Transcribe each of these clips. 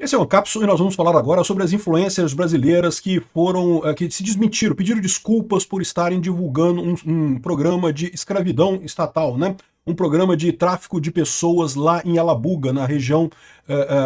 Esse é uma cápsula e nós vamos falar agora sobre as influencers brasileiras que que se desmentiram, pediram desculpas por estarem divulgando um programa de escravidão estatal, né? Um programa de tráfico de pessoas lá em Alabuga, na região,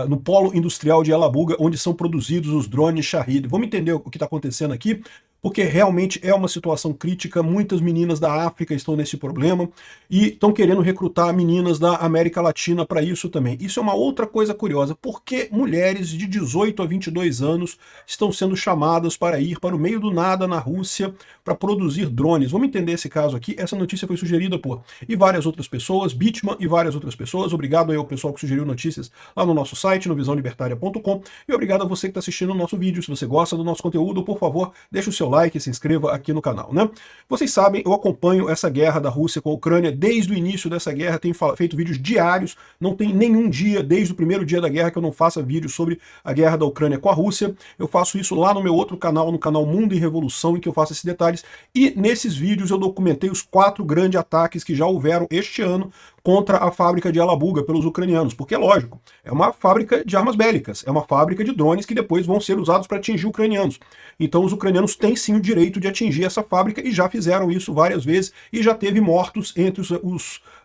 no polo industrial de Alabuga, onde são produzidos os drones Shahid. Vamos entender o que está acontecendo aqui, porque realmente é uma situação crítica. Muitas meninas da África estão nesse problema e estão querendo recrutar meninas da América Latina para isso também. Isso é uma outra coisa curiosa, porque mulheres de 18 a 22 anos estão sendo chamadas para ir para o meio do nada na Rússia para produzir drones. Vamos entender esse caso aqui. Essa notícia foi sugerida por e várias outras pessoas, Bitman e várias outras pessoas. Obrigado aí ao pessoal que sugeriu notícias lá no nosso site, no visãolibertaria.com, e obrigado a você que está assistindo o nosso vídeo. Se você gosta do nosso conteúdo, por favor, deixe o seu like e se inscreva aqui no canal, né? Vocês sabem, eu acompanho essa guerra da Rússia com a Ucrânia desde o início dessa guerra, tenho feito vídeos diários, não tem nenhum dia, desde o primeiro dia da guerra, que eu não faça vídeo sobre a guerra da Ucrânia com a Rússia. Eu faço isso lá no meu outro canal, no canal Mundo em Revolução, em que eu faço esses detalhes, e nesses vídeos eu documentei os 4 grandes ataques que já houveram este ano contra a fábrica de Alabuga pelos ucranianos, porque é lógico, é uma fábrica de armas bélicas, é uma fábrica de drones que depois vão ser usados para atingir ucranianos. Então os ucranianos têm sim o direito de atingir essa fábrica e já fizeram isso várias vezes e já teve mortos entre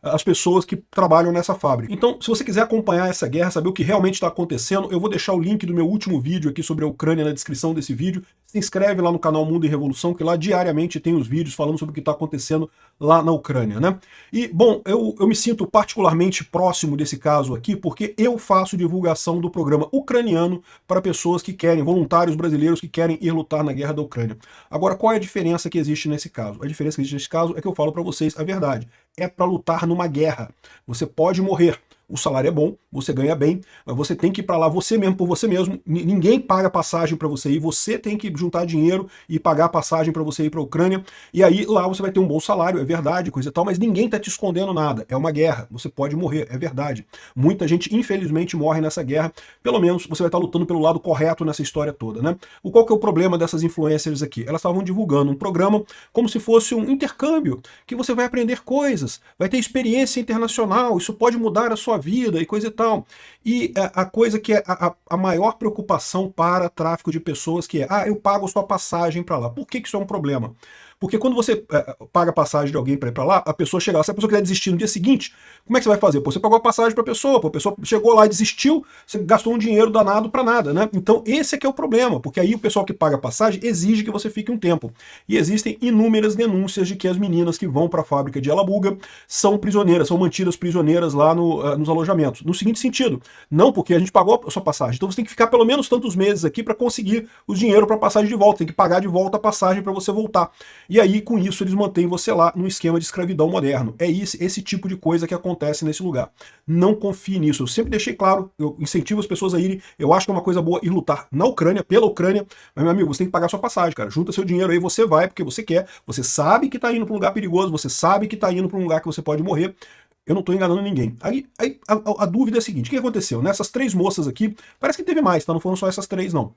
as pessoas que trabalham nessa fábrica. Então, se você quiser acompanhar essa guerra, saber o que realmente está acontecendo, eu vou deixar o link do meu último vídeo aqui sobre a Ucrânia na descrição desse vídeo. Se inscreve lá no canal Mundo em Revolução, que lá diariamente tem os vídeos falando sobre o que está acontecendo lá na Ucrânia, né? E, bom, eu me sinto particularmente próximo desse caso aqui, porque eu faço divulgação do programa ucraniano para pessoas que querem, voluntários brasileiros que querem ir lutar na guerra da Ucrânia. Agora, qual é a diferença que existe nesse caso? A diferença que existe nesse caso é que eu falo para vocês a verdade. É para lutar numa guerra. Você pode morrer. O salário é bom, você ganha bem, mas você tem que ir para lá você mesmo, por você mesmo. Ninguém paga passagem para você ir, você tem que juntar dinheiro e pagar passagem para você ir para a Ucrânia. E aí lá você vai ter um bom salário, é verdade, coisa e tal, mas ninguém está te escondendo nada. É uma guerra, você pode morrer, é verdade. Muita gente, infelizmente, morre nessa guerra. Pelo menos você vai estar lutando pelo lado correto nessa história toda, né? Qual que é o problema dessas influencers aqui? Elas estavam divulgando um programa como se fosse um intercâmbio, que você vai aprender coisas, vai ter experiência internacional, isso pode mudar a sua vida e coisa e tal. E a coisa que é a maior preocupação para tráfico de pessoas, que é, eu pago sua passagem para lá. Por que isso é um problema? Porque quando você paga a passagem de alguém para ir para lá, a pessoa chega lá, se a pessoa quiser desistir no dia seguinte, como é que você vai fazer? Pô, você pagou a passagem para a pessoa chegou lá e desistiu, você gastou um dinheiro danado para nada, né? Então esse é que é o problema, porque aí o pessoal que paga a passagem exige que você fique um tempo. E existem inúmeras denúncias de que as meninas que vão para a fábrica de Alabuga são prisioneiras, são mantidas prisioneiras lá nos alojamentos. No seguinte sentido, não porque a gente pagou a sua passagem, então você tem que ficar pelo menos tantos meses aqui para conseguir o dinheiro para a passagem de volta, tem que pagar de volta a passagem para você voltar. E aí, com isso, eles mantêm você lá num esquema de escravidão moderno. É esse tipo de coisa que acontece nesse lugar. Não confie nisso. Eu sempre deixei claro, eu incentivo as pessoas a irem, eu acho que é uma coisa boa ir lutar na Ucrânia, pela Ucrânia, mas, meu amigo, você tem que pagar sua passagem, cara. Junta seu dinheiro aí, você vai porque você quer, você sabe que tá indo para um lugar perigoso, você sabe que tá indo para um lugar que você pode morrer. Eu não estou enganando ninguém. Aí a dúvida é a seguinte, o que aconteceu? Nessas 3 moças aqui, parece que teve mais, tá? Não foram só essas 3, não.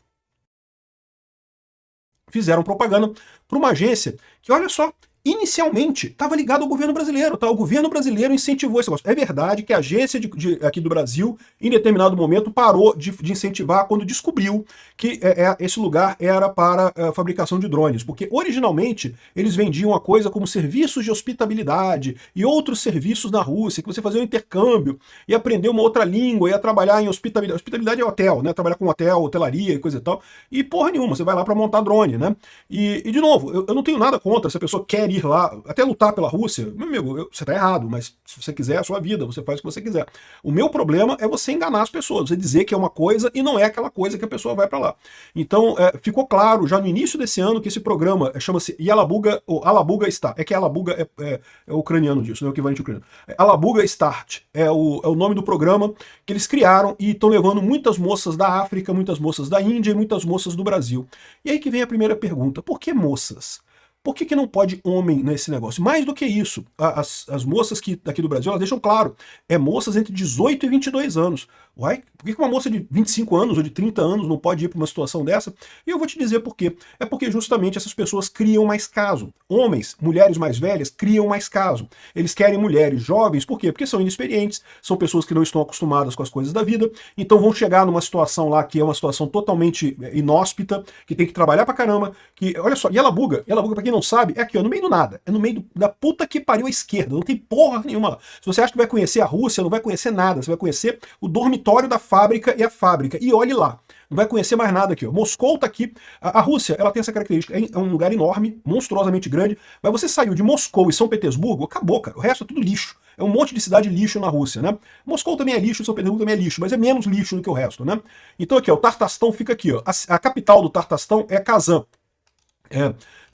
Fizeram propaganda para uma agência que, olha só, inicialmente estava ligado ao governo brasileiro, tá? O governo brasileiro incentivou esse negócio. É verdade que a agência aqui do Brasil, em determinado momento, parou de incentivar quando descobriu que esse lugar era para a fabricação de drones, porque originalmente eles vendiam a coisa como serviços de hospitabilidade e outros serviços na Rússia, que você fazia um intercâmbio e aprender uma outra língua, ia trabalhar em hospitabilidade. Hospitabilidade é hotel, né? Trabalhar com hotel, hotelaria e coisa e tal. E porra nenhuma, você vai lá para montar drone, né? E de novo, eu não tenho nada contra se a pessoa quer ir lá, até lutar pela Rússia, meu amigo, você tá errado, mas se você quiser, é a sua vida, você faz o que você quiser. O meu problema é você enganar as pessoas, você dizer que é uma coisa e não é aquela coisa que a pessoa vai para lá. Então, ficou claro já no início desse ano que esse programa chama-se Yalabuga, ou Alabuga Start, é que Alabuga é ucraniano disso, né, o equivalente ucraniano. Alabuga Start é o nome do programa que eles criaram e estão levando muitas moças da África, muitas moças da Índia e muitas moças do Brasil. E aí que vem a primeira pergunta, por que moças? Por que não pode homem nesse negócio? Mais do que isso, as moças daqui do Brasil, elas deixam claro, moças entre 18 e 22 anos. Uai, por que uma moça de 25 anos ou de 30 anos não pode ir para uma situação dessa? E eu vou te dizer por quê. É porque justamente essas pessoas criam mais caso. Homens, mulheres mais velhas, criam mais caso. Eles querem mulheres jovens, por quê? Porque são inexperientes, são pessoas que não estão acostumadas com as coisas da vida, então vão chegar numa situação lá que é uma situação totalmente inóspita, que tem que trabalhar pra caramba, que, olha só, Yelabuga, pra quem não sabe, é aqui, ó, no meio do nada, é no meio da puta que pariu à esquerda, não tem porra nenhuma lá. Se você acha que vai conhecer a Rússia, não vai conhecer nada, você vai conhecer o dormitório da fábrica e a fábrica, e olhe lá. Não vai conhecer mais nada aqui. Ó. Moscou tá aqui. A Rússia, ela tem essa característica. É um lugar enorme, monstruosamente grande. Mas você saiu de Moscou e São Petersburgo, acabou, cara. O resto é tudo lixo. É um monte de cidade lixo na Rússia, né? Moscou também é lixo, São Petersburgo também é lixo, mas é menos lixo do que o resto, né? Então aqui, ó, o Tartastão fica aqui, ó. A capital do Tartastão é Kazan.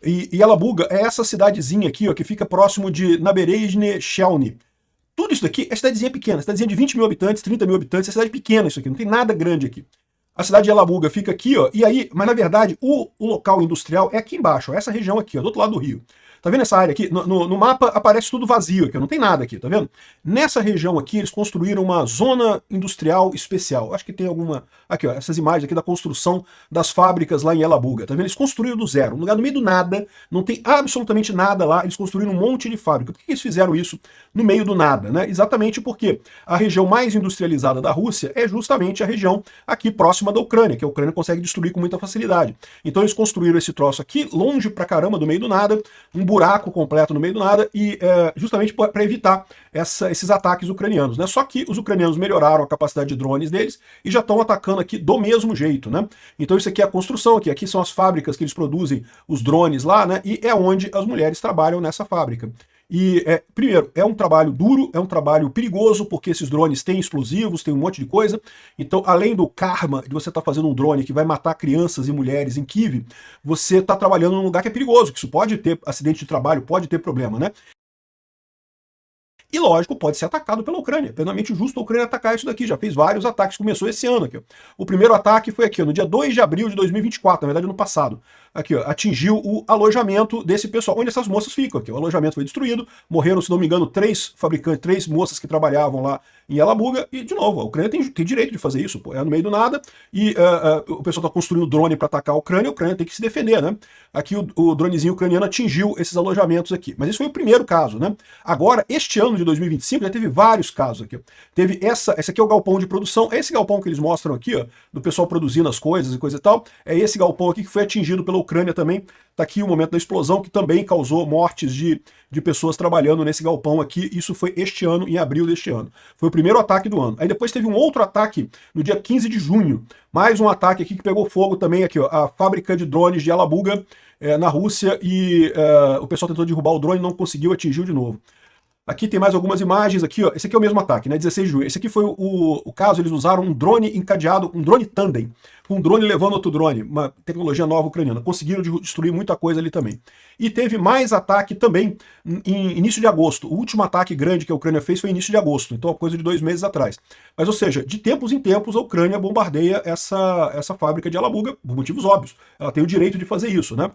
E Yelabuga é essa cidadezinha aqui, ó, que fica próximo de Naberezhne Chelny. Tudo isso daqui é cidadezinha pequena, cidadezinha de 20 mil habitantes, 30 mil habitantes, é cidade pequena isso aqui, não tem nada grande aqui. A cidade de Yelabuga fica aqui, ó, e aí, mas na verdade, o local industrial é aqui embaixo, ó, essa região aqui, ó, do outro lado do rio. Tá vendo essa área aqui? No mapa aparece tudo vazio aqui, não tem nada aqui, tá vendo? Nessa região aqui, eles construíram uma zona industrial especial. Acho que tem alguma... Aqui, ó, essas imagens aqui da construção das fábricas lá em Yelabuga, tá vendo? Eles construíram do zero, um lugar no meio do nada, não tem absolutamente nada lá, eles construíram um monte de fábrica. Por que eles fizeram isso no meio do nada, né? Exatamente porque a região mais industrializada da Rússia é justamente a região aqui próxima da Ucrânia, que a Ucrânia consegue destruir com muita facilidade. Então eles construíram esse troço aqui, longe pra caramba do meio do nada, um buraco completo no meio do nada, e justamente para evitar esses ataques ucranianos, né? Só que os ucranianos melhoraram a capacidade de drones deles e já estão atacando aqui do mesmo jeito, né? Então isso aqui é a construção, aqui são as fábricas que eles produzem os drones lá, né? E é onde as mulheres trabalham nessa fábrica. E, primeiro, é um trabalho duro, é um trabalho perigoso, porque esses drones têm explosivos, tem um monte de coisa. Então, além do karma de você estar fazendo um drone que vai matar crianças e mulheres em Kiev, você está trabalhando num lugar que é perigoso, que isso pode ter acidente de trabalho, pode ter problema, né? E, lógico, pode ser atacado pela Ucrânia. Plenamente justo a Ucrânia atacar isso daqui. Já fez vários ataques, começou esse ano aqui. Ó. O primeiro ataque foi aqui, ó, no dia 2 de abril de 2024, na verdade, no passado. Aqui, ó, atingiu o alojamento desse pessoal, onde essas moças ficam aqui. O alojamento foi destruído, morreram, se não me engano, 3 fabricantes, 3 moças que trabalhavam lá em Yelabuga, e, de novo, a Ucrânia tem direito de fazer isso, pô, é no meio do nada, e o pessoal está construindo drone para atacar a Ucrânia tem que se defender, né? Aqui o dronezinho ucraniano atingiu esses alojamentos aqui. Mas esse foi o primeiro caso, né? Agora, este ano de 2025, já teve vários casos aqui. Teve esse aqui é o galpão de produção, esse galpão que eles mostram aqui, ó, do pessoal produzindo as coisas e coisa e tal, é esse galpão aqui que foi atingido pela Ucrânia também. Tá aqui o momento da explosão, que também causou mortes de pessoas trabalhando nesse galpão aqui. Isso foi este ano, em abril deste ano. Foi o primeiro ataque do ano. Aí depois teve um outro ataque no dia 15 de junho. Mais um ataque aqui que pegou fogo também aqui, ó, a fábrica de drones de Yelabuga, na Rússia, e o pessoal tentou derrubar o drone e não conseguiu, atingiu de novo. Aqui tem mais algumas imagens, aqui, ó. Esse aqui é o mesmo ataque, né? 16 de junho. Esse aqui foi o caso, eles usaram um drone encadeado, um drone tandem, um drone levando outro drone, uma tecnologia nova ucraniana. Conseguiram destruir muita coisa ali também. E teve mais ataque também em início de agosto. O último ataque grande que a Ucrânia fez foi início de agosto, então coisa de 2 meses atrás. Mas, ou seja, de tempos em tempos a Ucrânia bombardeia essa fábrica de Yelabuga, por motivos óbvios. Ela tem o direito de fazer isso, né?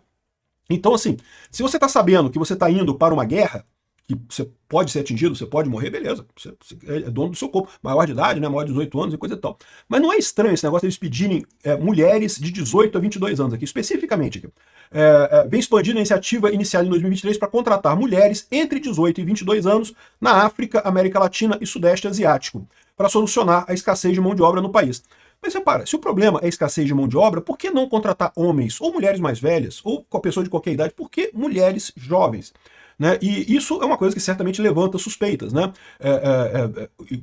Então, assim, se você está sabendo que você está indo para uma guerra, que você pode ser atingido, você pode morrer, beleza. Você é dono do seu corpo, maior de idade, né, maior de 18 anos e coisa e tal. Mas não é estranho esse negócio de eles pedirem mulheres de 18 a 22 anos aqui, especificamente aqui. Vem expandindo a iniciativa iniciada em 2023 para contratar mulheres entre 18 e 22 anos na África, América Latina e Sudeste Asiático, para solucionar a escassez de mão de obra no país. Mas repara, se o problema é a escassez de mão de obra, por que não contratar homens ou mulheres mais velhas, ou com a pessoa de qualquer idade? Por que mulheres jovens? Né? E isso é uma coisa que certamente levanta suspeitas, né?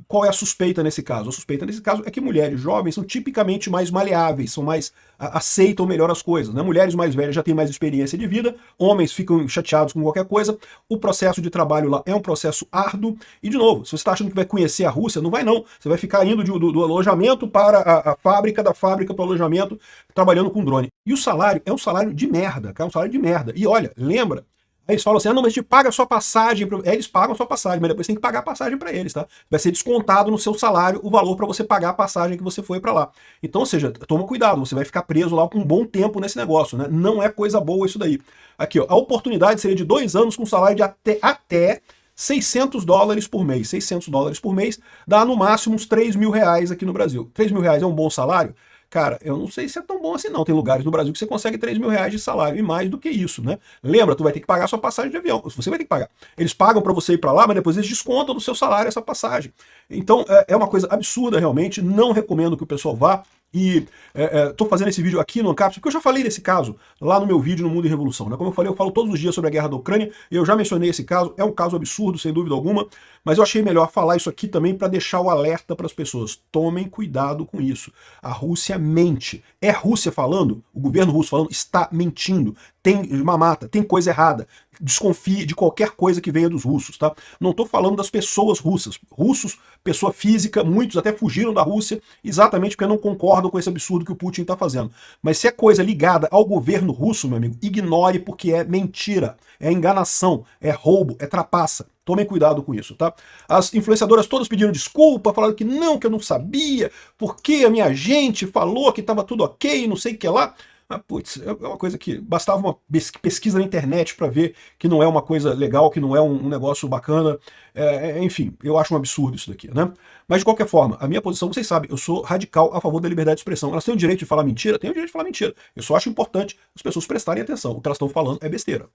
Qual é a suspeita nesse caso? A suspeita nesse caso é que mulheres jovens são tipicamente mais maleáveis, são mais aceitam melhor as coisas, né? Mulheres mais velhas já têm mais experiência de vida, homens ficam chateados com qualquer coisa, o processo de trabalho lá é um processo árduo, e de novo, se você está achando que vai conhecer a Rússia, não vai não, você vai ficar indo do alojamento para a fábrica, da fábrica para o alojamento, trabalhando com drone. E o salário é um salário de merda, cara, é um salário de merda. E olha, lembra, Aí eles falam assim, ah não, mas a gente paga a sua passagem. Eles pagam a sua passagem, mas depois tem que pagar a passagem para eles, tá? Vai ser descontado no seu salário o valor para você pagar a passagem que você foi para lá. Então, ou seja, toma cuidado, você vai ficar preso lá por um bom tempo nesse negócio, né? Não é coisa boa isso daí. Aqui, ó, a oportunidade seria de 2 anos com salário de até $600 por mês. $600 por mês dá no máximo uns R$ 3.000 aqui no Brasil. R$ 3.000 é um bom salário? Cara, eu não sei se é tão bom assim não. Tem lugares no Brasil que você consegue R$ 3.000 de salário e mais do que isso, né? Lembra, tu vai ter que pagar sua passagem de avião. Você vai ter que pagar. Eles pagam para você ir para lá, mas depois eles descontam do seu salário essa passagem. Então é uma coisa absurda realmente. Não recomendo que o pessoal vá. E tô fazendo esse vídeo aqui no Ancapsu, porque eu já falei desse caso lá no meu vídeo no Mundo em Revolução, né? Como eu falei, eu falo todos os dias sobre a guerra da Ucrânia, e eu já mencionei esse caso, é um caso absurdo, sem dúvida alguma, mas eu achei melhor falar isso aqui também para deixar o alerta para as pessoas. Tomem cuidado com isso. A Rússia mente. É a Rússia falando, o governo russo falando, está mentindo. Tem mamata, tem coisa errada. Desconfie de qualquer coisa que venha dos russos, tá? Não estou falando das pessoas russas. Russos, pessoa física, muitos até fugiram da Rússia exatamente porque não concordam com esse absurdo que o Putin está fazendo. Mas se é coisa ligada ao governo russo, meu amigo, ignore porque é mentira, é enganação, é roubo, é trapaça. Tomem cuidado com isso, tá? As influenciadoras todas pediram desculpa, falando que eu não sabia, porque a minha gente falou que estava tudo ok, não sei o que lá. Ah, putz, é uma coisa que bastava uma pesquisa na internet para ver que não é uma coisa legal, que não é um negócio bacana. Enfim, eu acho um absurdo isso daqui, né? Mas de qualquer forma, a minha posição, vocês sabem, eu sou radical a favor da liberdade de expressão. Elas têm o direito de falar mentira? Têm o direito de falar mentira. Eu só acho importante as pessoas prestarem atenção. O que elas estão falando é besteira.